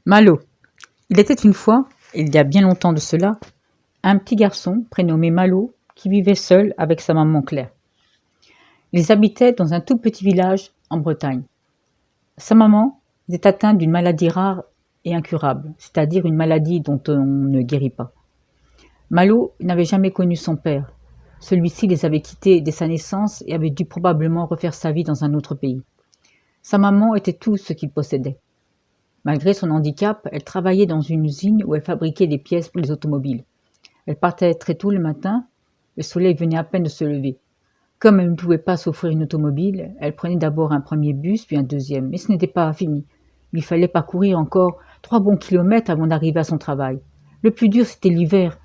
Malo. Il était une fois, il y a bien longtemps de cela, un petit garçon prénommé Malo qui vivait seul avec sa maman Claire. Ils habitaient dans un tout petit village en Bretagne. Sa maman était atteinte d'une maladie rare et incurable, c'est-à-dire une maladie dont on ne guérit pas. Malo n'avait jamais connu son père. Celui-ci les avait quittés dès sa naissance et avait dû probablement refaire sa vie dans un autre pays. Sa maman était tout ce qu'il possédait. Malgré son handicap, elle travaillait dans une usine où elle fabriquait des pièces pour les automobiles. Elle partait très tôt le matin, le soleil venait à peine de se lever. Comme elle ne pouvait pas s'offrir une automobile, elle prenait d'abord un premier bus, puis un deuxième, mais ce n'était pas fini. Il lui fallait parcourir encore 3 bons kilomètres avant d'arriver à son travail. Le plus dur, c'était l'hiver.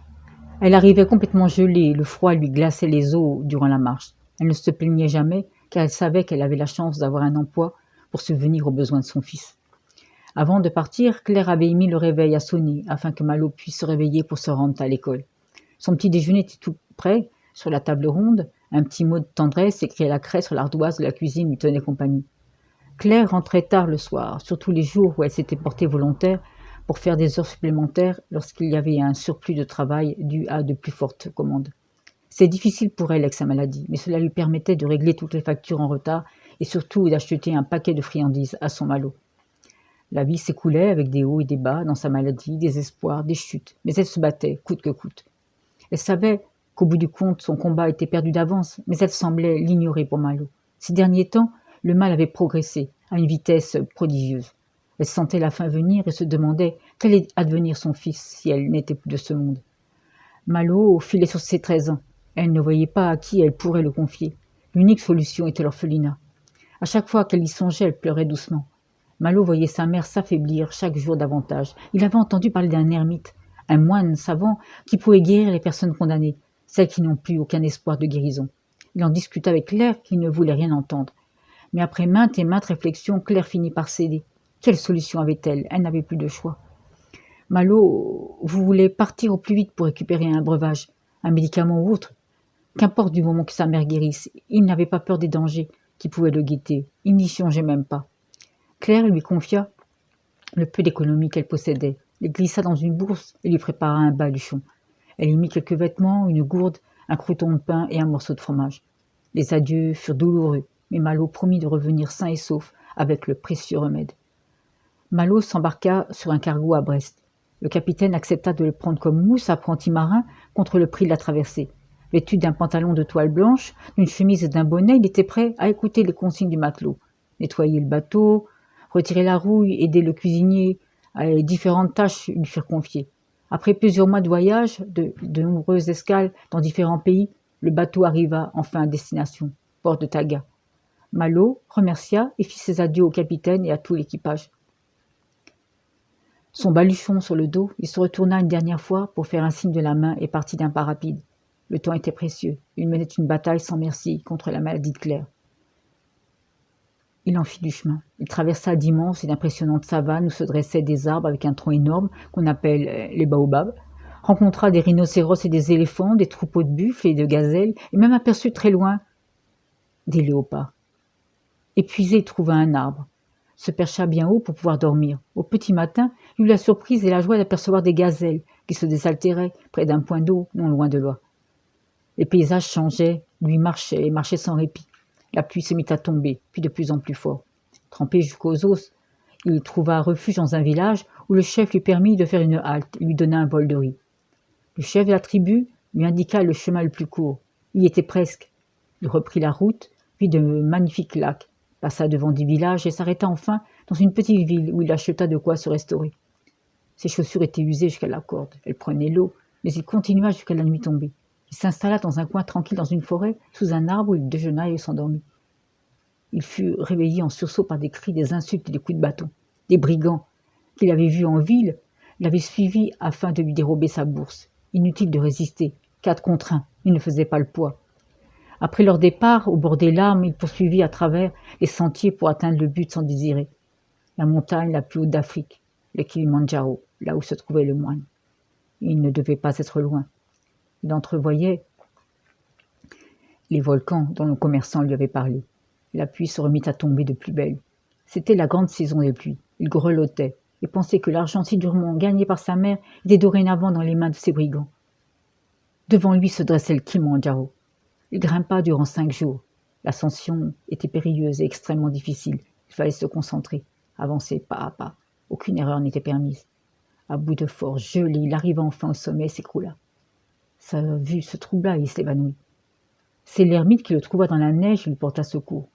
Elle arrivait complètement gelée, le froid lui glaçait les os durant la marche. Elle ne se plaignait jamais, car elle savait qu'elle avait la chance d'avoir un emploi pour subvenir aux besoins de son fils. Avant de partir, Claire avait mis le réveil à sonner afin que Malo puisse se réveiller pour se rendre à l'école. Son petit déjeuner était tout prêt, sur la table ronde. Un petit mot de tendresse écrit à la craie sur l'ardoise de la cuisine lui tenait compagnie. Claire rentrait tard le soir, surtout les jours où elle s'était portée volontaire pour faire des heures supplémentaires lorsqu'il y avait un surplus de travail dû à de plus fortes commandes. C'était difficile pour elle avec sa maladie, mais cela lui permettait de régler toutes les factures en retard et surtout d'acheter un paquet de friandises à son Malo. La vie s'écoulait avec des hauts et des bas dans sa maladie, des espoirs, des chutes, mais elle se battait, coûte que coûte. Elle savait qu'au bout du compte, son combat était perdu d'avance, mais elle semblait l'ignorer pour Malo. Ces derniers temps, le mal avait progressé à une vitesse prodigieuse. Elle sentait la fin venir et se demandait quel allait advenir son fils si elle n'était plus de ce monde. Malo filait sur ses 13 ans. Elle ne voyait pas à qui elle pourrait le confier. L'unique solution était l'orphelinat. À chaque fois qu'elle y songeait, elle pleurait doucement. Malo voyait sa mère s'affaiblir chaque jour davantage. Il avait entendu parler d'un ermite, un moine savant qui pouvait guérir les personnes condamnées, celles qui n'ont plus aucun espoir de guérison. Il en discuta avec Claire qui ne voulait rien entendre. Mais après maintes et maintes réflexions, Claire finit par céder. Quelle solution avait-elle? Elle n'avait plus de choix. Malo, vous voulez partir au plus vite pour récupérer un breuvage, un médicament ou autre. Qu'importe du moment que sa mère guérisse, il n'avait pas peur des dangers qui pouvaient le guetter. Il n'y songeait même pas. Claire lui confia le peu d'économie qu'elle possédait, les glissa dans une bourse et lui prépara un baluchon. Elle y mit quelques vêtements, une gourde, un crouton de pain et un morceau de fromage. Les adieux furent douloureux, mais Malo promit de revenir sain et sauf avec le précieux remède. Malo s'embarqua sur un cargo à Brest. Le capitaine accepta de le prendre comme mousse apprenti marin contre le prix de la traversée. Vêtu d'un pantalon de toile blanche, d'une chemise et d'un bonnet, il était prêt à écouter les consignes du matelot. Nettoyer le bateau, retirer la rouille, aider le cuisinier, les différentes tâches lui furent confiées. Après plusieurs mois de voyage, de nombreuses escales dans différents pays, le bateau arriva enfin à destination, port de Taga. Malo remercia et fit ses adieux au capitaine et à tout l'équipage. Son baluchon sur le dos, il se retourna une dernière fois pour faire un signe de la main et partit d'un pas rapide. Le temps était précieux. Il menait une bataille sans merci contre la maladie de Claire. Il en fit du chemin. Il traversa d'immenses et d'impressionnantes savanes où se dressaient des arbres avec un tronc énorme qu'on appelle les baobabs, rencontra des rhinocéros et des éléphants, des troupeaux de buffles et de gazelles, et même aperçut très loin des léopards. Épuisé, il trouva un arbre, se percha bien haut pour pouvoir dormir. Au petit matin, il eut la surprise et la joie d'apercevoir des gazelles qui se désaltéraient près d'un point d'eau non loin de là. Les paysages changeaient, lui marchait et marchait sans répit. La pluie se mit à tomber, puis de plus en plus fort. Trempé jusqu'aux os, il trouva un refuge dans un village où le chef lui permit de faire une halte et lui donna un bol de riz. Le chef de la tribu lui indiqua le chemin le plus court. Il y était presque. Il reprit la route, puis de magnifiques lacs, passa devant des villages et s'arrêta enfin dans une petite ville où il acheta de quoi se restaurer. Ses chaussures étaient usées jusqu'à la corde. Elle prenait l'eau, mais il continua jusqu'à la nuit tombée. Il s'installa dans un coin tranquille dans une forêt, sous un arbre où il déjeuna et s'endormit. Il fut réveillé en sursaut par des cris, des insultes et des coups de bâton. Des brigands, qu'il avait vus en ville, l'avaient suivi afin de lui dérober sa bourse. Inutile de résister. 4 contre 1, il ne faisait pas le poids. Après leur départ, au bord des larmes, il poursuivit à travers les sentiers pour atteindre le but sans désirer. La montagne la plus haute d'Afrique, le Kilimandjaro, là où se trouvait le moine. Il ne devait pas être loin. Il entrevoyait les volcans dont le commerçant lui avait parlé. La pluie se remit à tomber de plus belle. C'était la grande saison des pluies. Il grelottait. et pensait que l'argent si durement gagné par sa mère était dorénavant dans les mains de ces brigands. Devant lui se dressait le Kilimandjaro. Il grimpa durant 5 jours. L'ascension était périlleuse et extrêmement difficile. Il fallait se concentrer, avancer pas à pas. Aucune erreur n'était permise. À bout de force, gelé, il arriva enfin au sommet et s'écroula. Sa vue se troubla et il s'évanouit. C'est l'ermite qui le trouva dans la neige et lui porta secours.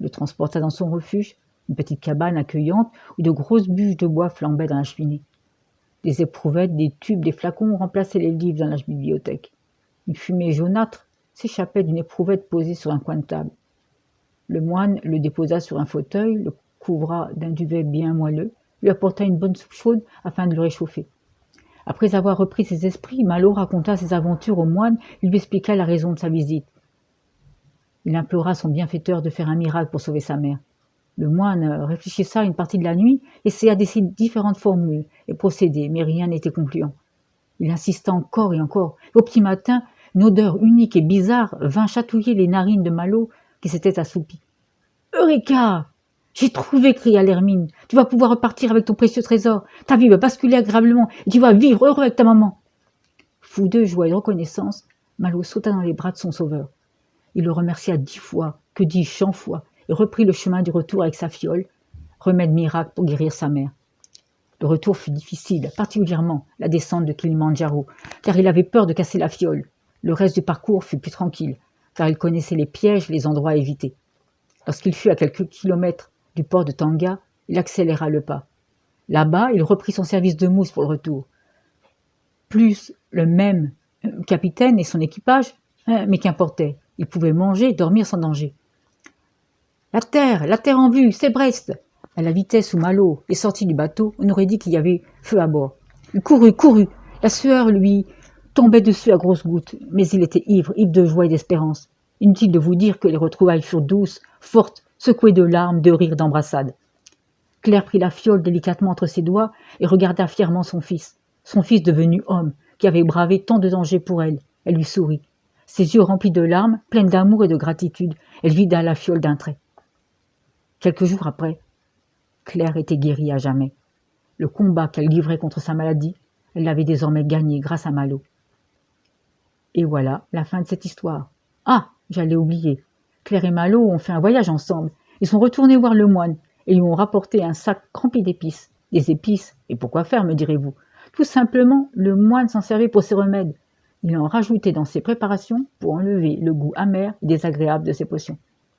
Il le transporta dans son refuge, une petite cabane accueillante où de grosses bûches de bois flambaient dans la cheminée. Des éprouvettes, des tubes, des flacons remplaçaient les livres dans la bibliothèque. Une fumée jaunâtre s'échappait d'une éprouvette posée sur un coin de table. Le moine le déposa sur un fauteuil, le couvra d'un duvet bien moelleux, lui apporta une bonne soupe chaude afin de le réchauffer. Après avoir repris ses esprits, Malo raconta ses aventures au moine et lui expliqua la raison de sa visite. Il implora son bienfaiteur de faire un miracle pour sauver sa mère. Le moine réfléchissa une partie de la nuit, essaya d'essayer différentes formules et procédés, mais rien n'était concluant. Il insista encore et encore. Au petit matin, une odeur unique et bizarre vint chatouiller les narines de Malo qui s'était assoupi. « Eureka ! J'ai trouvé !» cria l'hermine. « Tu vas pouvoir repartir avec ton précieux trésor. Ta vie va basculer agréablement et tu vas vivre heureux avec ta maman. » Fou de joie et de reconnaissance, Malo sauta dans les bras de son sauveur. Il le remercia 10 fois, que dis-je 100 fois, et reprit le chemin du retour avec sa fiole, remède miracle pour guérir sa mère. Le retour fut difficile, particulièrement la descente de Kilimandjaro, car il avait peur de casser la fiole. Le reste du parcours fut plus tranquille, car il connaissait les pièges et les endroits à éviter. Lorsqu'il fut à quelques kilomètres du port de Tanga, il accéléra le pas. Là-bas, il reprit son service de mousse pour le retour. Plus le même capitaine et son équipage, mais qu'importait, il pouvait manger et dormir sans danger. La terre en vue, c'est Brest !» À la vitesse où Malo est sorti du bateau, on aurait dit qu'il y avait feu à bord. Il courut. La sueur lui tombait dessus à grosses gouttes, mais il était ivre de joie et d'espérance. Inutile de vous dire que les retrouvailles furent douces, fortes, secouées de larmes, de rires, d'embrassades. Claire prit la fiole délicatement entre ses doigts et regarda fièrement son fils devenu homme, qui avait bravé tant de dangers pour elle. Elle lui sourit. Ses yeux remplis de larmes, pleines d'amour et de gratitude, elle vida la fiole d'un trait. Quelques jours après, Claire était guérie à jamais. Le combat qu'elle livrait contre sa maladie, elle l'avait désormais gagné grâce à Malo. Et voilà la fin de cette histoire. Ah, j'allais oublier. Claire et Malo ont fait un voyage ensemble. Ils sont retournés voir le moine et lui ont rapporté un sac rempli d'épices. Des épices, et pourquoi faire, me direz-vous? Tout simplement, le moine s'en servait pour ses remèdes. Il en rajoutait dans ses préparations pour enlever le goût amer et désagréable de ses potions.